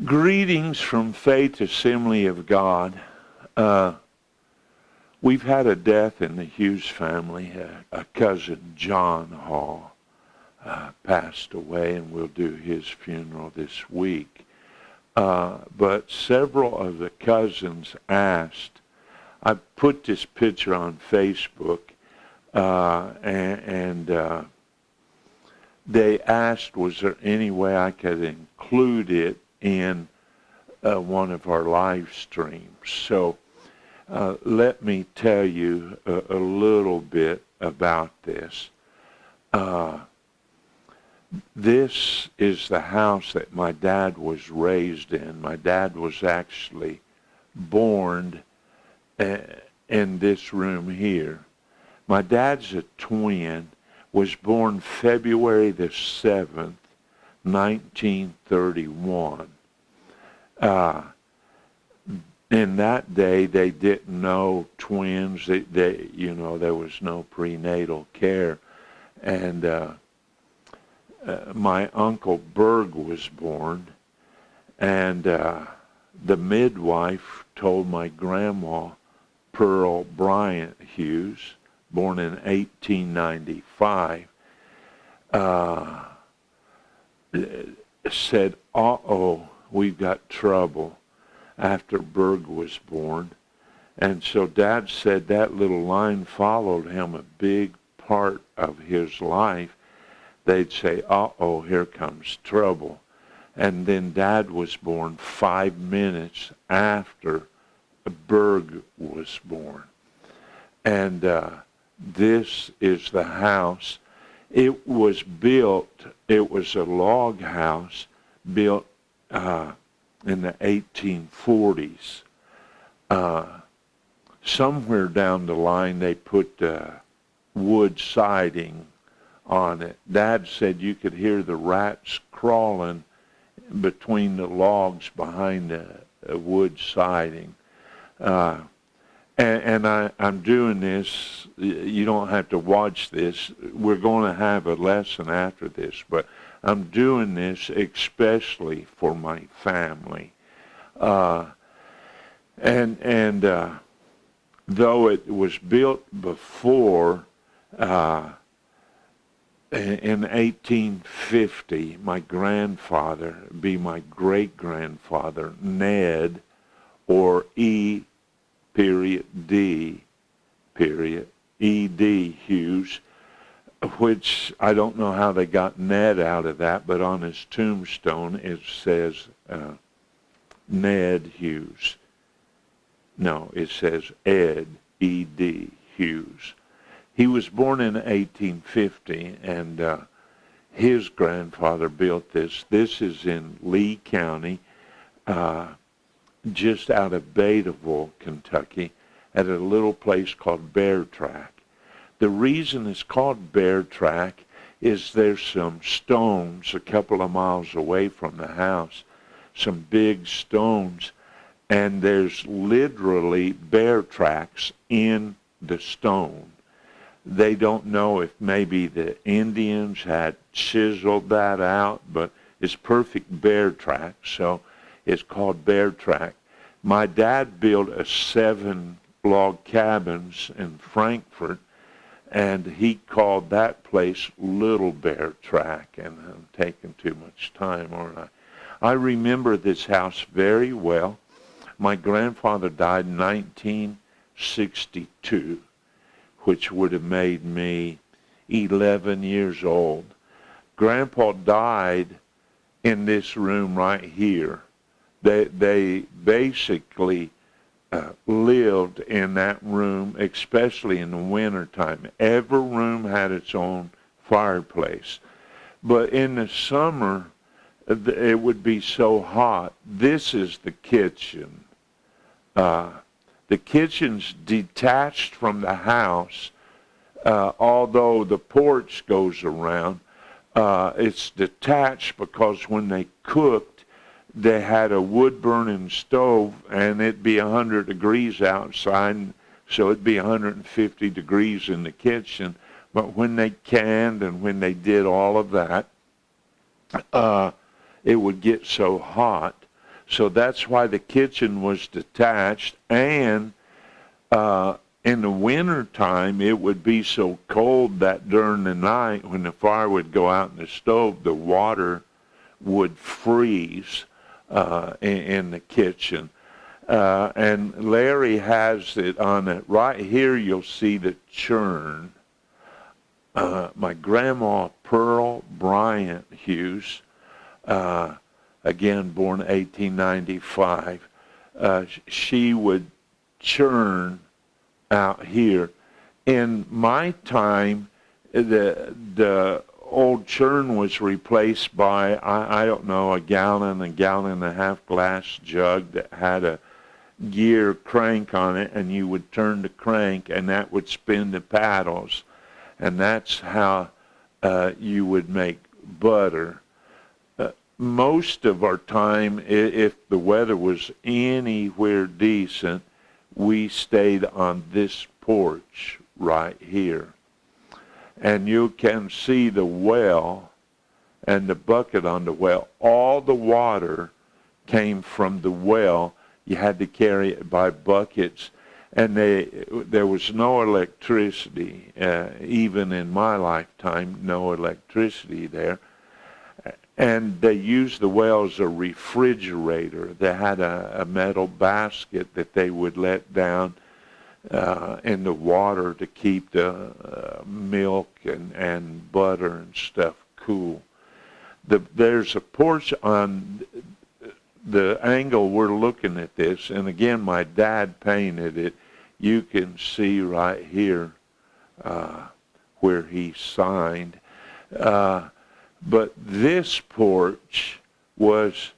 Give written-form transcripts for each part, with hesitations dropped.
Greetings from Faith Assembly of God. We've had a death in the Hughes family. A cousin, John Hall, passed away, and we'll do his funeral this week. But several of the cousins asked, I put this picture on Facebook, and they asked, was there any way I could include it in one of our live streams? So let me tell you a little bit about this. This is the house that my dad was raised in. My dad was actually born in this room here. My dad's a twin, was born February the 7th, 1931. In that day, they didn't know twins. There was no prenatal care. And my Uncle Berg was born, and the midwife told my grandma, Pearl Bryant Hughes, born in 1895, said, uh-oh, we've got trouble, after Berg was born. And so Dad said that little line followed him a big part of his life. They'd say, uh-oh, here comes trouble. And then Dad was born 5 minutes after Berg was born. And this is the house. It was a log house built in the 1840s. Somewhere down the line they put wood siding on it. Dad said you could hear the rats crawling between the logs behind the wood siding. And I'm doing this, you don't have to watch this. We're going to have a lesson after this, but I'm doing this especially for my family. Though it was built before, in 1850, my grandfather, my great-grandfather, Ned, or E. D. E.D. Hughes, which I don't know how they got Ned out of that, but on his tombstone it says Ned Hughes. No, it says Ed, E.D. Hughes. He was born in 1850, and his grandfather built this. This is in Lee County, just out of Betaville, Kentucky, at a little place called Bear Track. The reason it's called Bear Track is there's some stones a couple of miles away from the house, some big stones, and there's literally bear tracks in the stone. They don't know if maybe the Indians had chiseled that out, but it's perfect bear track, so it's called Bear Track. My dad built 7 log cabins in Frankfort, and he called that place Little Bear Track, and I'm taking too much time, aren't I? I remember this house very well. My grandfather died in 1962, which would have made me 11 years old. Grandpa died in this room right here. They basically lived in that room, especially in the wintertime. Every room had its own fireplace. But in the summer, it would be so hot. This is the kitchen. The kitchen's detached from the house, although the porch goes around. It's detached because when they cooked, they had a wood-burning stove, and it'd be 100 degrees outside, so it'd be 150 degrees in the kitchen. But when they canned and when they did all of that, it would get so hot. So that's why the kitchen was detached. And in the winter time, it would be so cold that during the night, when the fire would go out in the stove, the water would freeze in the kitchen. And Larry has it on it. Right here, you'll see the churn. My grandma, Pearl Bryant Hughes, again born 1895, she would churn out here. In my time, the old churn was replaced by, I don't know, a gallon and a half glass jug that had a gear crank on it, and you would turn the crank and that would spin the paddles, and that's how you would make butter. Most of our time, if the weather was anywhere decent, we stayed on this porch right here. And you can see the well and the bucket on the well. All the water came from the well. You had to carry it by buckets. And there was no electricity, even in my lifetime, no electricity there. And they used the well as a refrigerator. They had a metal basket that they would let down in the water to keep the milk and butter and stuff cool. There's a porch on the angle we're looking at this, and again, my dad painted it. You can see right here where he signed. But this porch was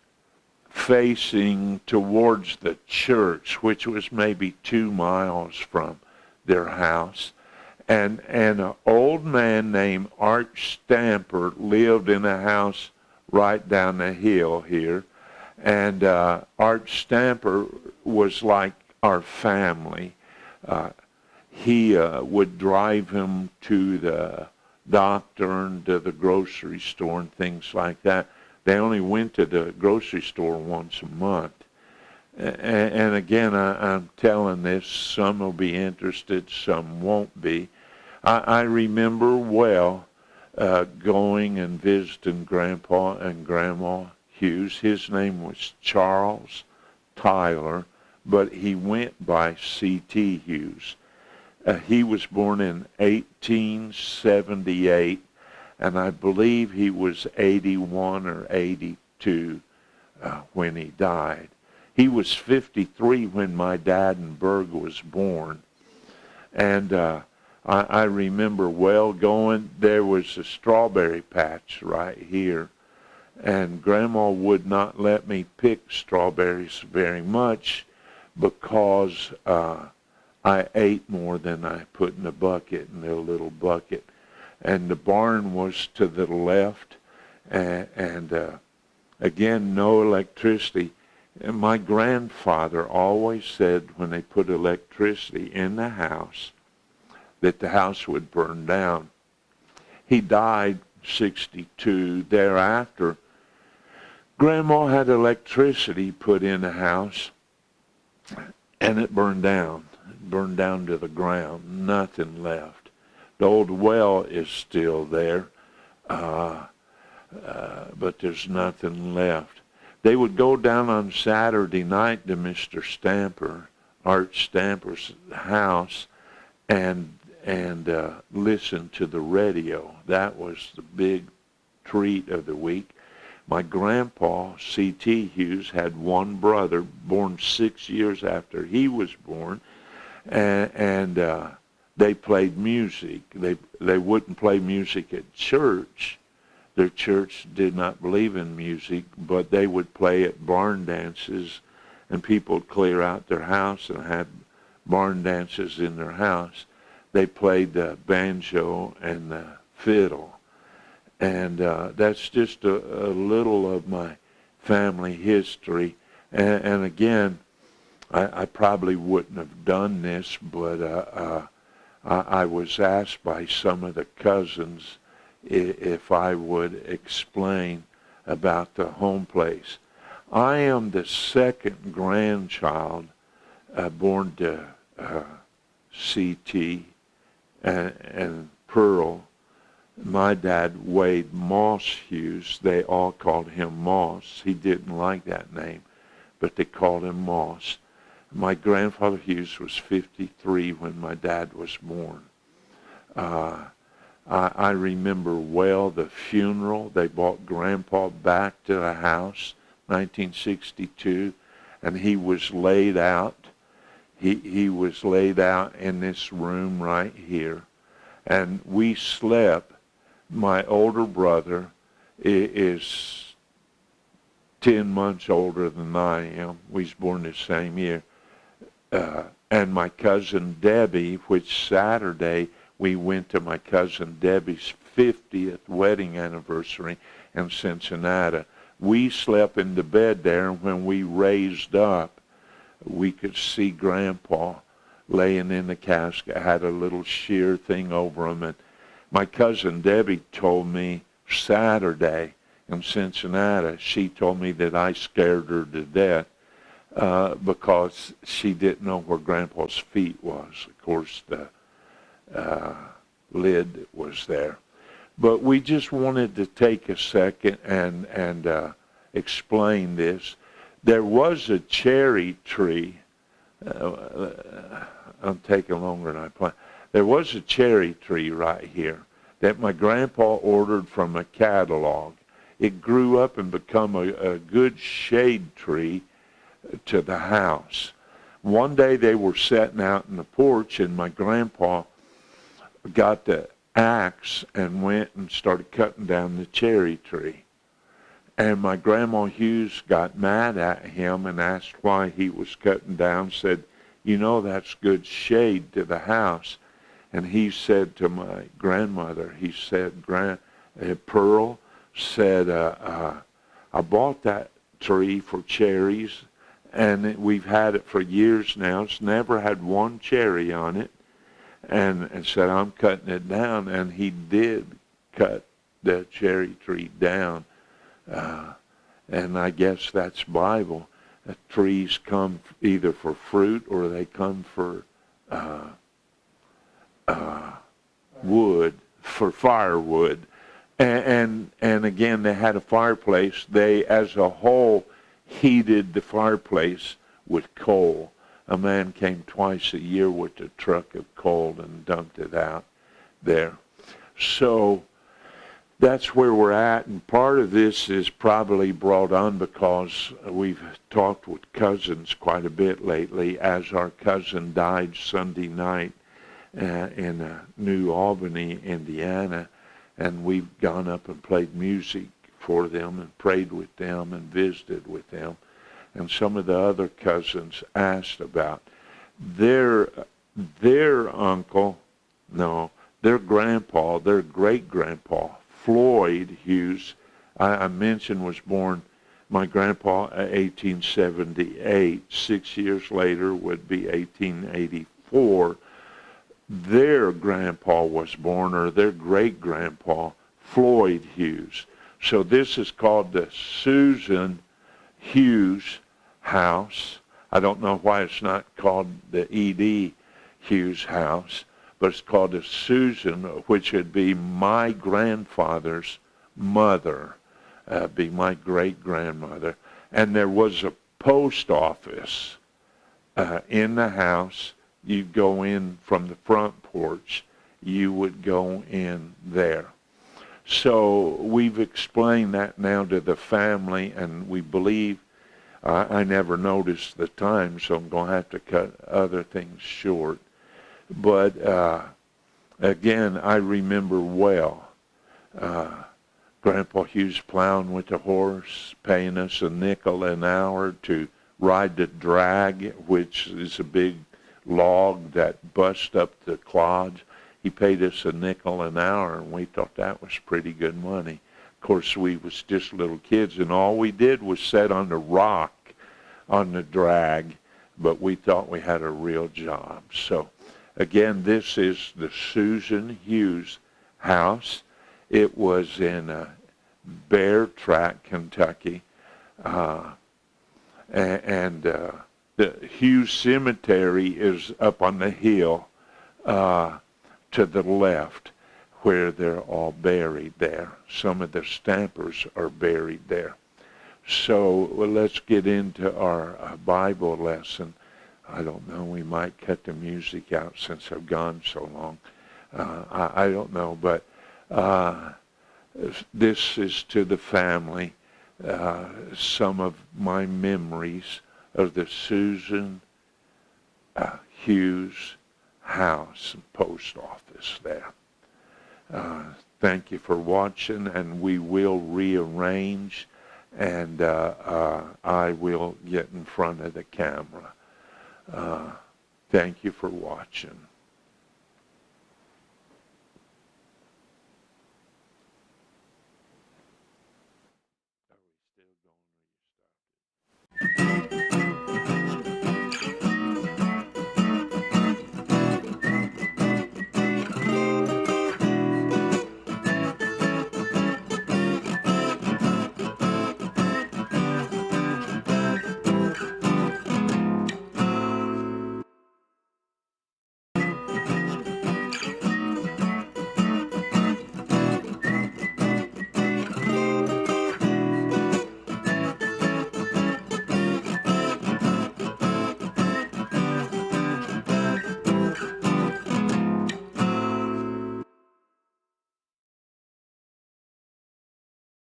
facing towards the church, which was maybe 2 miles from their house. And an old man named Art Stamper lived in a house right down the hill here. And Art Stamper was like our family. He would drive him to the doctor and to the grocery store and things like that. They only went to the grocery store once a month. And again, I'm telling this, some will be interested, some won't be. I remember well going and visiting Grandpa and Grandma Hughes. His name was Charles Tyler, but he went by C.T. Hughes. He was born in 1878, and I believe he was 81 or 82 when he died. He was 53 when my dad and Berg was born. And I remember well going, there was a strawberry patch right here. And Grandma would not let me pick strawberries very much because I ate more than I put in the bucket, in the little bucket. And the barn was to the left, and again, no electricity. And my grandfather always said when they put electricity in the house, that the house would burn down. He died 62. Thereafter, Grandma had electricity put in the house, and it burned down. It burned down to the ground. Nothing left. The old well is still there, but there's nothing left. They would go down on Saturday night to Mr. Stamper, Art Stamper's house, and listen to the radio. That was the big treat of the week. My grandpa, C.T. Hughes, had one brother born 6 years after he was born, and they played music. They wouldn't play music at church. Their church did not believe in music, but they would play at barn dances, and people would clear out their house and had barn dances in their house. They played the banjo and the fiddle. And that's just a little of my family history. And again, I probably wouldn't have done this, but I was asked by some of the cousins if I would explain about the home place. I am the second grandchild born to C.T. and Pearl. My dad, Wade Moss Hughes, they all called him Moss. He didn't like that name, but they called him Moss. My grandfather Hughes was 53 when my dad was born. I remember well the funeral. They brought Grandpa back to the house, 1962, and he was laid out. He was laid out in this room right here, and we slept. My older brother is 10 months older than I am. We was born the same year. And my cousin Debbie, which Saturday we went to my cousin Debbie's 50th wedding anniversary in Cincinnati. We slept in the bed there, and when we raised up, we could see Grandpa laying in the casket, had a little sheer thing over him. And my cousin Debbie told me Saturday in Cincinnati, she told me that I scared her to death because she didn't know where Grandpa's feet was. Of course, the lid was there. But we just wanted to take a second and explain this. There was a cherry tree. I'm taking longer than I planned. There was a cherry tree right here that my grandpa ordered from a catalog. It grew up and become a good shade tree to the house. One day they were sitting out in the porch, and my grandpa got the axe and went and started cutting down the cherry tree. And my grandma Hughes got mad at him and asked why he was cutting down, said, you know, that's good shade to the house. And he said to my grandmother, he said, Pearl said, I bought that tree for cherries, and we've had it for years now. It's never had one cherry on it. And said, I'm cutting it down. And he did cut the cherry tree down. And I guess that's Bible. Trees come either for fruit or they come for wood, for firewood. And again, they had a fireplace. They, as a whole, heated the fireplace with coal. A man came twice a year with a truck of coal and dumped it out there. So that's where we're at, and part of this is probably brought on because we've talked with cousins quite a bit lately, as our cousin died Sunday night in New Albany, Indiana, and we've gone up and played music for them and prayed with them and visited with them. And some of the other cousins asked about their uncle, no, their grandpa, their great-grandpa, Floyd Hughes, I mentioned was born, my grandpa, 1878. 6 years later would be 1884. Their grandpa was born, or their great-grandpa, Floyd Hughes. So this is called the Susan Hughes house. I don't know why it's not called the E.D. Hughes house, but it's called the Susan, which would be my grandfather's mother, be my great-grandmother. And there was a post office in the house. You'd go in from the front porch. You would go in there. So we've explained that now to the family, and we believe, I never noticed the time, so I'm going to have to cut other things short. But again, I remember well Grandpa Hughes plowing with the horse, paying us a nickel an hour to ride the drag, which is a big log that busts up the clods. He paid us a nickel an hour, and we thought that was pretty good money. Of course, we was just little kids, and all we did was sit on the rock on the drag, but we thought we had a real job. So, again, this is the Susan Hughes house. It was in Bear Track, Kentucky. and the Hughes Cemetery is up on the hill to the left, where they're all buried there. Some of the Stampers are buried there. So let's get into our Bible lesson. I don't know, we might cut the music out since I've gone so long. I don't know, but this is to the family, some of my memories of the Susan Hughes house and post office there. Thank you for watching, and we will rearrange, and I will get in front of the camera. Thank you for watching.